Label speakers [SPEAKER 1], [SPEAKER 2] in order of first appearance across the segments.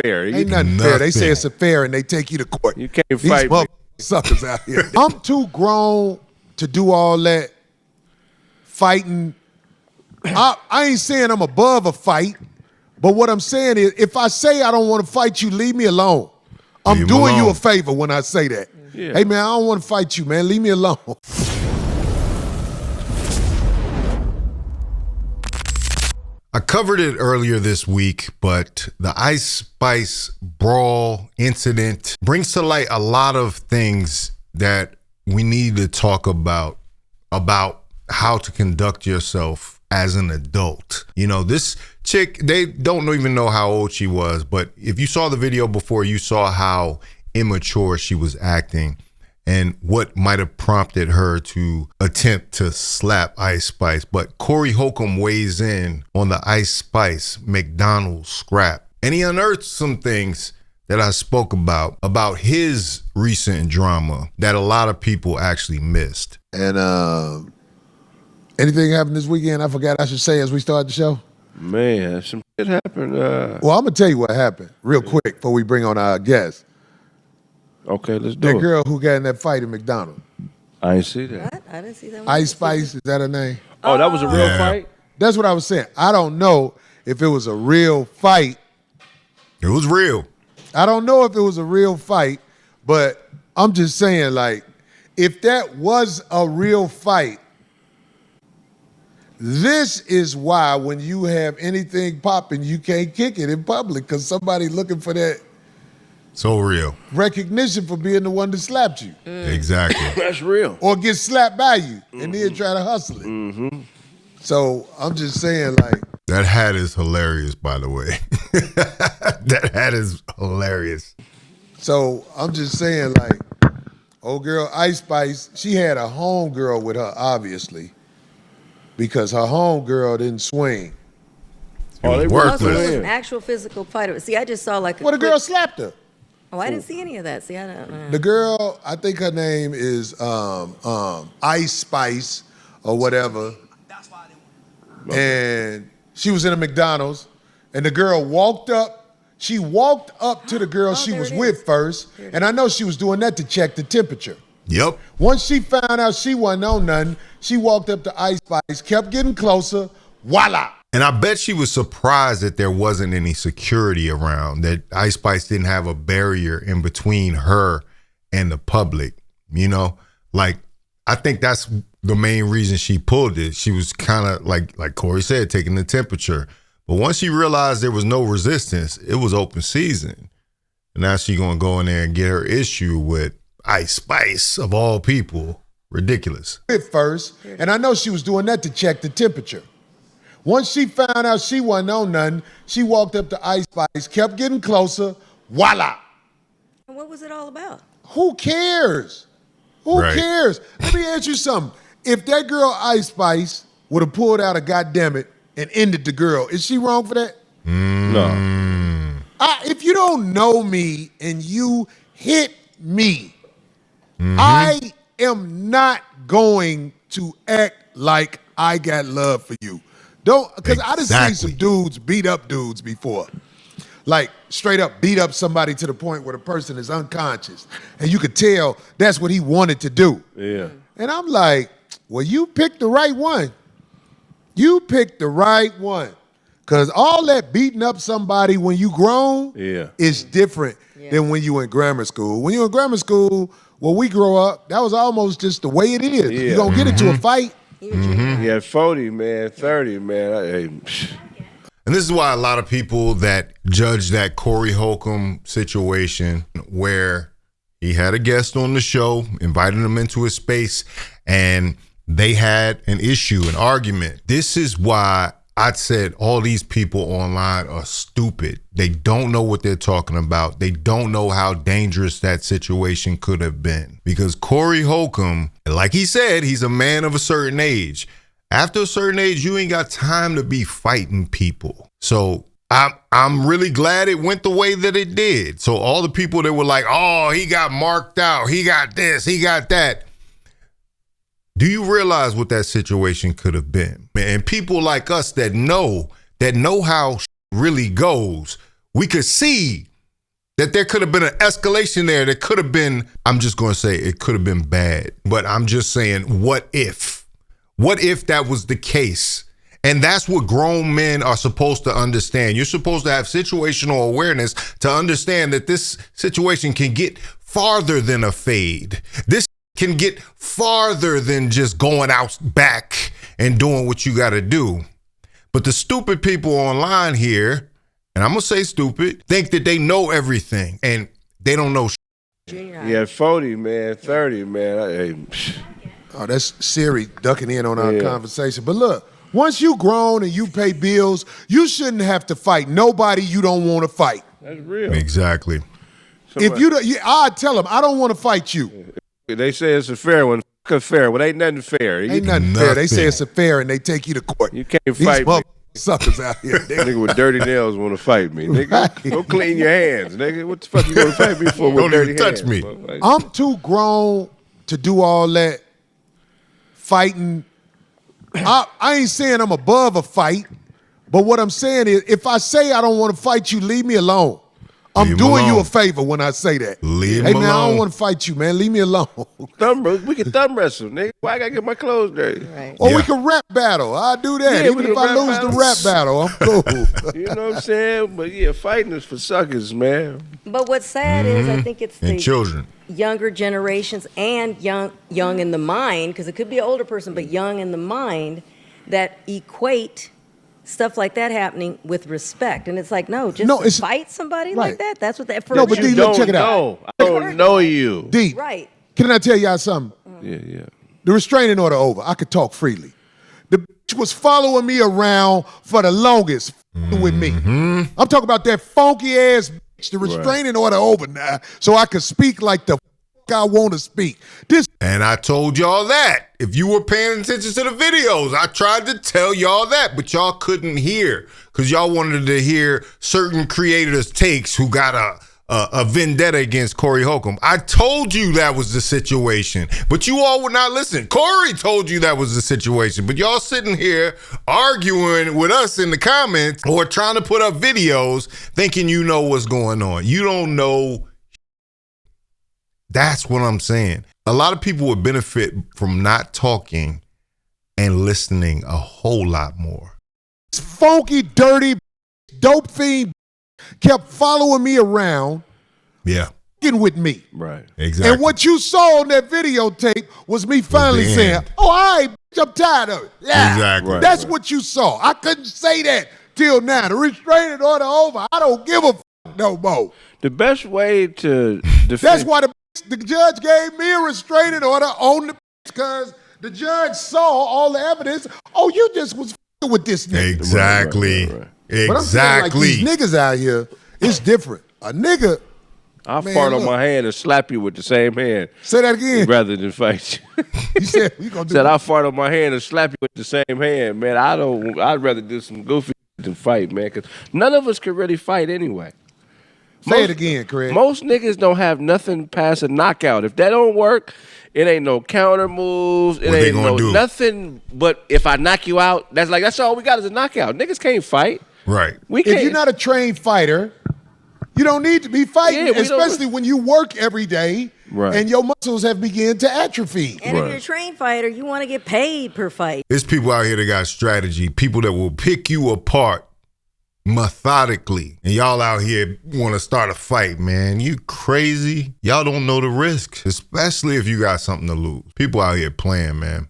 [SPEAKER 1] fair.
[SPEAKER 2] Ain't nothing fair. They say it's a fair and they take you to court.
[SPEAKER 1] You can't
[SPEAKER 2] These
[SPEAKER 1] fight me.
[SPEAKER 2] suckers out here. I'm too grown to do all that fighting. I ain't saying I'm above a fight, but what I'm saying is if I say I don't want to fight you, leave me alone. I'm doing you a favor when I say that.
[SPEAKER 1] Yeah.
[SPEAKER 2] Hey, man, I don't want to fight you, man. Leave me alone.
[SPEAKER 3] I covered it earlier this week, but the Ice Spice brawl incident brings to light a lot of things that we need to talk about how to conduct yourself as an adult. You know, this chick, they don't even know how old she was, but if you saw the video before, you saw how immature she was acting and what might have prompted her to attempt to slap Ice Spice. But Corey Holcomb weighs in on the Ice Spice McDonald scrap. And he unearthed some things that I spoke about his recent drama that a lot of people actually missed.
[SPEAKER 2] And anything happened this weekend I forgot I should say as we start the show?
[SPEAKER 1] Man, some shit happened.
[SPEAKER 2] Well, I'm going to tell you what happened real quick before we bring on our guest.
[SPEAKER 1] Okay, let's do it.
[SPEAKER 2] That girl who got in that fight in McDonald's.
[SPEAKER 1] I didn't see that.
[SPEAKER 4] What? I didn't see that one.
[SPEAKER 2] Ice Spice, is that her name?
[SPEAKER 1] Oh, that was a real fight?
[SPEAKER 2] That's what I was saying. I don't know if it was a real fight.
[SPEAKER 3] It was real.
[SPEAKER 2] I don't know if it was a real fight, but I'm just saying, like, if that was a real fight, this is why when you have anything popping, you can't kick it in public because somebody looking for that
[SPEAKER 3] So real.
[SPEAKER 2] recognition for being the one that slapped you.
[SPEAKER 3] Exactly.
[SPEAKER 1] That's real.
[SPEAKER 2] Or get slapped by you and then try to hustle it. So I'm just saying, like,
[SPEAKER 3] That hat is hilarious, by the way. That hat is hilarious.
[SPEAKER 2] so I'm just saying, like, old girl Ice Spice, she had a homegirl with her, obviously, because her homegirl didn't swing.
[SPEAKER 3] It was
[SPEAKER 1] they
[SPEAKER 4] Also, it was
[SPEAKER 3] worthless.
[SPEAKER 4] an actual physical fight. See, I just saw like a
[SPEAKER 2] Well, the
[SPEAKER 4] quick-
[SPEAKER 2] girl slapped her.
[SPEAKER 4] Oh, I didn't see any of that. See, I don't know.
[SPEAKER 2] The girl, I think her name is Ice Spice or whatever. And she was in a McDonald's, and the girl walked up. She walked up to the girl she
[SPEAKER 4] there
[SPEAKER 2] was
[SPEAKER 4] it is.
[SPEAKER 2] with first, and I know she was doing that to check the temperature.
[SPEAKER 3] Yep.
[SPEAKER 2] Once she found out she wasn't on nothing, she walked up to Ice Spice, kept getting closer, voila.
[SPEAKER 3] And I bet she was surprised that there wasn't any security around, that Ice Spice didn't have a barrier in between her and the public. You know, like, I think that's the main reason she pulled it. She was kind of like Corey said, taking the temperature. But once she realized there was no resistance, it was open season. And now she gonna go in there and get her issue with Ice Spice of all people. Ridiculous.
[SPEAKER 2] With first, and I know she was doing that to check the temperature. Once she found out she wasn't on nothing, she walked up to Ice Spice, kept getting closer, voila.
[SPEAKER 4] What was it all about?
[SPEAKER 2] Who cares? Who
[SPEAKER 3] Right.
[SPEAKER 2] cares? Let me ask you something. If that girl Ice Spice would have pulled out a goddamn it and ended the girl, is she wrong for that?
[SPEAKER 1] No.
[SPEAKER 2] If you don't know me and you hit me, I am not going to act like I got love for you. Don't, because I done seen
[SPEAKER 3] Exactly.
[SPEAKER 2] some dudes beat up dudes before. Like, straight up beat up somebody to the point where the person is unconscious. And you could tell that's what he wanted to do.
[SPEAKER 1] Yeah.
[SPEAKER 2] And I'm like, well, you picked the right one. You picked the right one. Because all that beating up somebody when you grown
[SPEAKER 1] Yeah.
[SPEAKER 2] is different than when you in grammar school. When you in grammar school, when we grow up, that was almost just the way it is.
[SPEAKER 1] Yeah.
[SPEAKER 2] You don't get into a fight.
[SPEAKER 1] He had 40, man, 30, man.
[SPEAKER 3] And this is why a lot of people that judge that Corey Holcomb situation, where he had a guest on the show, invited him into his space, and they had an issue, an argument. This is why I said all these people online are stupid. They don't know what they're talking about. They don't know how dangerous that situation could have been. Because Corey Holcomb, like he said, he's a man of a certain age. After a certain age, you ain't got time to be fighting people. So I'm really glad it went the way that it did. So all the people that were like, oh, he got marked out, he got this, he got that. Do you realize what that situation could have been? And people like us that know how really goes, we could see that there could have been an escalation there. There could have been, I'm just going to say it could have been bad. But I'm just saying, what if? What if that was the case? And that's what grown men are supposed to understand. You're supposed to have situational awareness to understand that this situation can get farther than a fade. This can get farther than just going out back and doing what you got to do. But the stupid people online here, and I'm going to say stupid, think that they know everything and they don't know
[SPEAKER 1] Yeah, 40, man, 30, man.
[SPEAKER 2] Oh, that's Siri ducking in on our conversation. But look, once you grown and you pay bills, you shouldn't have to fight nobody you don't want to fight.
[SPEAKER 1] That's real.
[SPEAKER 3] Exactly.
[SPEAKER 2] If you don't, I'd tell them, I don't want to fight you.
[SPEAKER 1] They say it's a fair one. Fuck a fair one. Ain't nothing fair.
[SPEAKER 2] Ain't nothing fair. They say it's a fair and they take you to court.
[SPEAKER 1] You can't
[SPEAKER 2] These
[SPEAKER 1] fight me.
[SPEAKER 2] suckers out here.
[SPEAKER 1] Nigga with dirty nails want to fight me. Nigga,
[SPEAKER 2] Right.
[SPEAKER 1] go clean your hands, nigga. What the fuck you want to fight me for with
[SPEAKER 3] Don't
[SPEAKER 1] dirty
[SPEAKER 3] even touch
[SPEAKER 1] hands?
[SPEAKER 3] me.
[SPEAKER 1] Motherfucker?
[SPEAKER 2] I'm too grown to do all that fighting. I ain't saying I'm above a fight, but what I'm saying is if I say I don't want to fight you, leave me alone. I'm
[SPEAKER 3] Leave him
[SPEAKER 2] doing you
[SPEAKER 3] alone.
[SPEAKER 2] a favor when I say that.
[SPEAKER 3] Leave
[SPEAKER 2] hey,
[SPEAKER 3] him
[SPEAKER 2] man, I
[SPEAKER 3] alone.
[SPEAKER 2] don't want to fight you, man. Leave me alone.
[SPEAKER 1] We can thumb wrestle, nigga. Why I gotta get my clothes dirty?
[SPEAKER 4] Right.
[SPEAKER 2] Or we
[SPEAKER 3] Yeah.
[SPEAKER 2] can rap battle. I'll do that.
[SPEAKER 1] Yeah, we
[SPEAKER 2] Even
[SPEAKER 1] can
[SPEAKER 2] if I
[SPEAKER 1] rap
[SPEAKER 2] lose
[SPEAKER 1] battle.
[SPEAKER 2] the rap battle, I'm cool.
[SPEAKER 1] You know what I'm saying? But yeah, fighting is for suckers, man.
[SPEAKER 4] But what's sad is I think it's
[SPEAKER 3] And
[SPEAKER 4] the
[SPEAKER 3] children.
[SPEAKER 4] younger generations and young in the mind, because it could be an older person, but young in the mind, that equate stuff like that happening with respect. And it's like, no, just
[SPEAKER 2] No,
[SPEAKER 4] to
[SPEAKER 2] it's-
[SPEAKER 4] fight somebody
[SPEAKER 2] right.
[SPEAKER 4] like that, that's what that for
[SPEAKER 2] No, but
[SPEAKER 4] real.
[SPEAKER 2] D, look, check it out.
[SPEAKER 1] I don't know you.
[SPEAKER 2] D, can I tell y'all something?
[SPEAKER 1] Yeah.
[SPEAKER 2] The restraining order over. I could talk freely. The bitch was following me around for the longest with me. I'm talking about that funky ass bitch. The restraining order over now, so I could speak like the I want to speak. This
[SPEAKER 3] And I told y'all that. If you were paying attention to the videos, I tried to tell y'all that, but y'all couldn't hear because y'all wanted to hear certain creators' takes who got a vendetta against Corey Holcomb. I told you that was the situation, but you all would not listen. Corey told you that was the situation, but y'all sitting here arguing with us in the comments or trying to put up videos thinking you know what's going on. You don't know. That's what I'm saying. A lot of people would benefit from not talking and listening a whole lot more.
[SPEAKER 2] funky, dirty, dope fiend kept following me around,
[SPEAKER 3] Yeah,
[SPEAKER 2] fucking with me.
[SPEAKER 1] Right.
[SPEAKER 3] exactly.
[SPEAKER 2] And what you saw on that videotape was me finally
[SPEAKER 3] the
[SPEAKER 2] saying,
[SPEAKER 3] end.
[SPEAKER 2] "Oh, all right, bitch, I'm tired of it." Yeah,
[SPEAKER 3] Exactly.
[SPEAKER 1] Right.
[SPEAKER 2] That's what you saw. I couldn't say that till now. The restraining order over. I don't give a no more.
[SPEAKER 1] The best way to defend.
[SPEAKER 2] That's why the judge gave me a restraining order on the because the judge saw all the evidence. Oh, you just was with this nigga.
[SPEAKER 3] Exactly.
[SPEAKER 1] Right.
[SPEAKER 2] But I'm saying, like,
[SPEAKER 3] Exactly.
[SPEAKER 2] these niggas out here, it's different. A nigga,
[SPEAKER 1] I'll
[SPEAKER 2] Man,
[SPEAKER 1] fart on
[SPEAKER 2] look.
[SPEAKER 1] my hand and slap you with the same hand
[SPEAKER 2] say that again.
[SPEAKER 1] rather than fight you.
[SPEAKER 2] You said we gonna do
[SPEAKER 1] Said I'll fart on my hand and slap you with the same hand, man. I'd rather do some goofy than fight, man, because none of us can really fight anyway.
[SPEAKER 2] Say it again, Craig.
[SPEAKER 1] Most niggas don't have nothing past a knockout. If that don't work, it ain't no counter moves. It
[SPEAKER 3] What they
[SPEAKER 1] ain't
[SPEAKER 3] gonna
[SPEAKER 1] no
[SPEAKER 3] do?
[SPEAKER 1] nothing. But if I knock you out, that's all we got is a knockout. Niggas can't fight.
[SPEAKER 3] Right.
[SPEAKER 1] We can't.
[SPEAKER 2] If you're not a trained fighter, you don't need to be fighting,
[SPEAKER 1] Yeah, we don't-
[SPEAKER 2] especially when you work every day
[SPEAKER 1] Right.
[SPEAKER 2] and your muscles have begun to atrophy.
[SPEAKER 4] And if
[SPEAKER 1] Right.
[SPEAKER 4] you're a trained fighter, you want to get paid per fight.
[SPEAKER 3] There's people out here that got strategy, people that will pick you apart methodically. And y'all out here want to start a fight, man. You crazy. Y'all don't know the risk, especially if you got something to lose. People out here playing, man.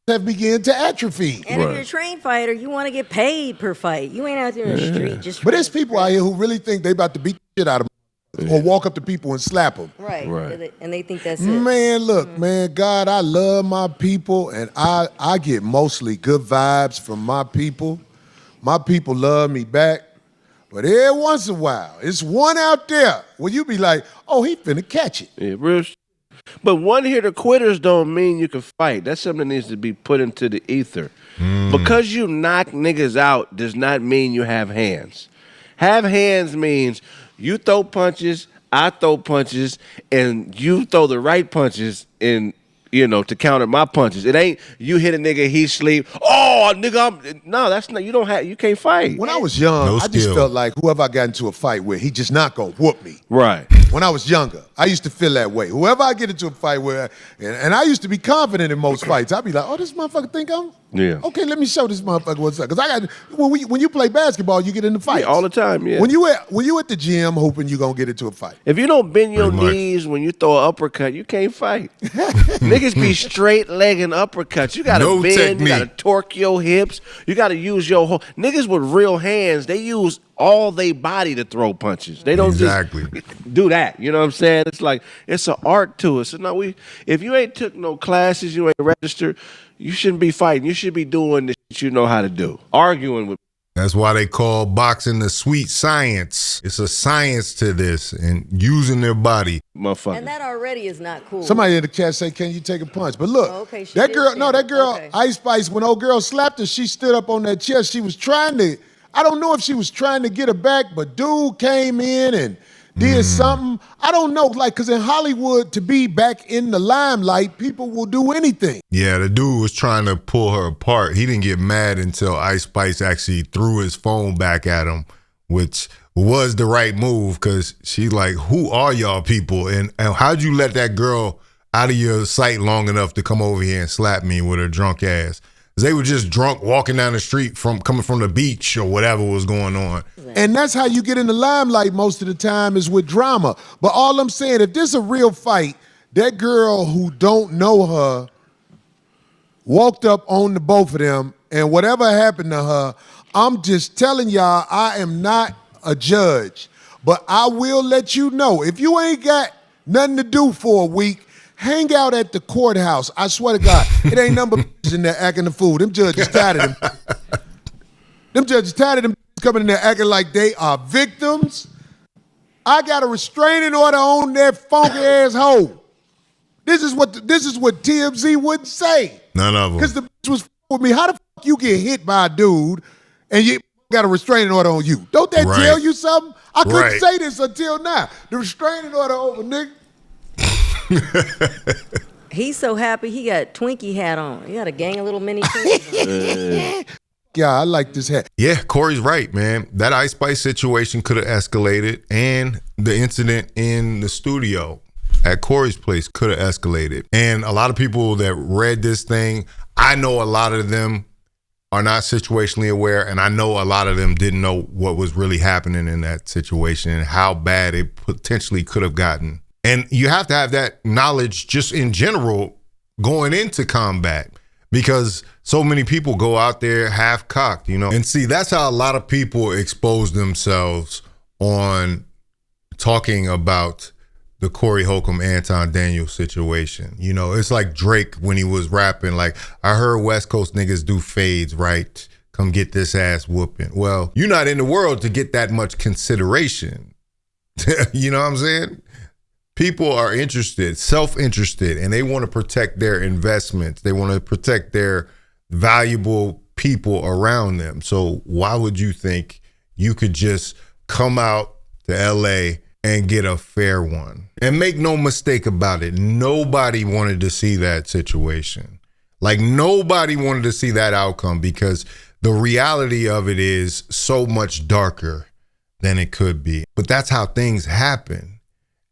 [SPEAKER 2] Have begun to atrophy.
[SPEAKER 4] And if
[SPEAKER 1] Right.
[SPEAKER 4] you're a trained fighter, you want to get paid per fight. You ain't out there in the street just.
[SPEAKER 2] But there's people out here who really think they about to beat the shit out of them or walk up to people and slap them.
[SPEAKER 4] Right.
[SPEAKER 1] Right.
[SPEAKER 4] And they think that's it.
[SPEAKER 2] Man, look, man, God, I love my people, and I get mostly good vibes from my people. My people love me back. But every once in a while, it's one out there where you be like, oh, he finna catch it.
[SPEAKER 1] Yeah, real. But one hitter quitters don't mean you can fight. That's something that needs to be put into the ether. Because you knock niggas out does not mean you have hands. Have hands means you throw punches, I throw punches, and you throw the right punches, and to counter my punches. It ain't you hit a nigga, he sleep. Oh, nigga, no, that's not. You can't fight.
[SPEAKER 2] When I was young,
[SPEAKER 3] No
[SPEAKER 2] I just
[SPEAKER 3] skill.
[SPEAKER 2] felt like whoever I got into a fight with, he just not gonna whoop me.
[SPEAKER 1] Right.
[SPEAKER 2] When I was younger, I used to feel that way. Whoever I get into a fight with, and I used to be confident in most fights. I'd be like, oh, this motherfucker think I'm.
[SPEAKER 1] Yeah.
[SPEAKER 2] Okay, let me show this motherfucker what's up. Because I got when you play basketball, you get into fights
[SPEAKER 1] all the time. Yeah.
[SPEAKER 2] When you at the gym, hoping you gonna get into a fight.
[SPEAKER 1] If you don't bend your
[SPEAKER 3] Pretty much.
[SPEAKER 1] knees when you throw an uppercut, you can't fight. Niggas be straight legging uppercuts. You gotta
[SPEAKER 3] No
[SPEAKER 1] bend,
[SPEAKER 3] technique.
[SPEAKER 1] you gotta torque your hips, you gotta use your whole. Niggas with real hands, they use all their body to throw punches. They don't
[SPEAKER 3] Exactly.
[SPEAKER 1] just do that. You know what I'm saying? It's like it's an art to it. So no, if you ain't took no classes, you ain't registered, you shouldn't be fighting. You should be doing the shit you know how to do. Arguing with.
[SPEAKER 3] That's why they call boxing the sweet science. It's a science to this and using their body.
[SPEAKER 1] Motherfucker.
[SPEAKER 4] And that already is not cool.
[SPEAKER 2] Somebody in the chat say, "Can you take a punch?" But look,
[SPEAKER 4] Oh, okay, she
[SPEAKER 2] that
[SPEAKER 4] did
[SPEAKER 2] girl,
[SPEAKER 4] say
[SPEAKER 2] no, that
[SPEAKER 4] that.
[SPEAKER 2] girl,
[SPEAKER 4] Okay.
[SPEAKER 2] Ice Spice. When old girl slapped her, she stood up on that chair. She was trying to. I don't know if she was trying to get her back, but dude came in and did something. I don't know, like, because in Hollywood, to be back in the limelight, people will do anything.
[SPEAKER 3] Yeah, the dude was trying to pull her apart. He didn't get mad until Ice Spice actually threw his phone back at him, which was the right move because she like, who are y'all people? And how'd you let that girl out of your sight long enough to come over here and slap me with her drunk ass? They were just drunk walking down the street coming from the beach or whatever was going on.
[SPEAKER 2] And that's how you get in the limelight most of the time is with drama. But all I'm saying, if this is a real fight, that girl who don't know her walked up on the both of them, and whatever happened to her, I'm just telling y'all, I am not a judge, but I will let you know, if you ain't got nothing to do for a week, hang out at the courthouse. I swear to God, it ain't number in there acting the fool. Them judges tired of them. Them judges tired of them coming in there acting like they are victims. I got a restraining order on that funky ass hoe. This is what TMZ wouldn't say.
[SPEAKER 3] None of them.
[SPEAKER 2] Because the bitch was with me. How the fuck you get hit by a dude and you got a restraining order on you? Don't that
[SPEAKER 3] Right.
[SPEAKER 2] tell you something? I couldn't
[SPEAKER 3] Right.
[SPEAKER 2] say this until now. The restraining order over, nigga.
[SPEAKER 4] He's so happy he got Twinkie hat on. He got a gang of little mini Twinkies on.
[SPEAKER 2] Yeah, I like this hat.
[SPEAKER 3] Yeah, Corey's right, man. That Ice Spice situation could have escalated, and the incident in the studio at Corey's place could have escalated. And a lot of people that read this thing, I know a lot of them are not situationally aware, and I know a lot of them didn't know what was really happening in that situation and how bad it potentially could have gotten. And you have to have that knowledge just in general going into combat, because so many people go out there half-cocked, And see, that's how a lot of people expose themselves on talking about the Corey Holcomb, Anton Daniels situation. It's like Drake when he was rapping, like, I heard West Coast niggas do fades, right? Come get this ass whooping. Well, you're not in the world to get that much consideration. You know what I'm saying? People are interested, self-interested, and they want to protect their investments. They want to protect their valuable people around them. So why would you think you could just come out to LA and get a fair one? And make no mistake about it, nobody wanted to see that situation. Like, nobody wanted to see that outcome, because the reality of it is so much darker than it could be. But that's how things happen.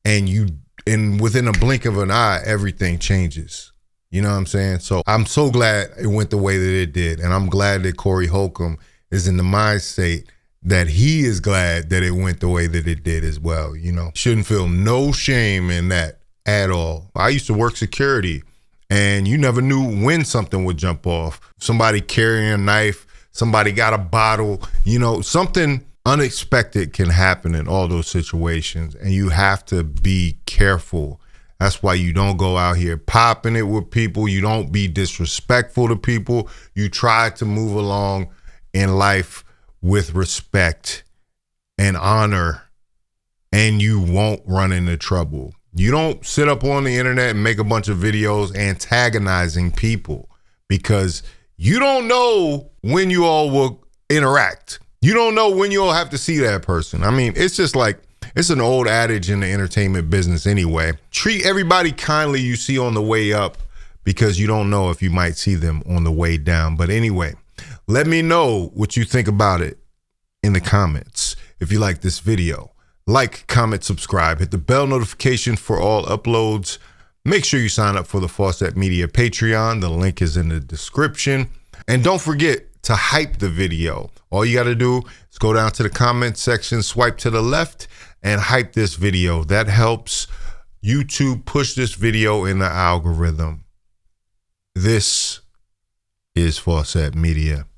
[SPEAKER 3] And within a blink of an eye, everything changes. You know what I'm saying? So I'm so glad it went the way that it did. And I'm glad that Corey Holcomb is in the mind state that he is glad that it went the way that it did as well. Shouldn't feel no shame in that at all. I used to work security, and you never knew when something would jump off. Somebody carrying a knife, somebody got a bottle, something unexpected can happen in all those situations, and you have to be careful. That's why you don't go out here popping it with people. You don't be disrespectful to people. You try to move along in life with respect and honor, and you won't run into trouble. You don't sit up on the internet and make a bunch of videos antagonizing people, because you don't know when you all will interact. You don't know when you'll have to see that person. I mean, it's just like, it's an old adage in the entertainment business anyway. Treat everybody kindly you see on the way up, because you don't know if you might see them on the way down. But anyway, let me know what you think about it in the comments. If you like this video, like, comment, subscribe, hit the bell notification for all uploads. Make sure you sign up for the Faucette Media Patreon. The link is in the description. And don't forget to hype the video. All you got to do is go down to the comment section, swipe to the left, and hype this video. That helps YouTube push this video in the algorithm. This is Faucette Media.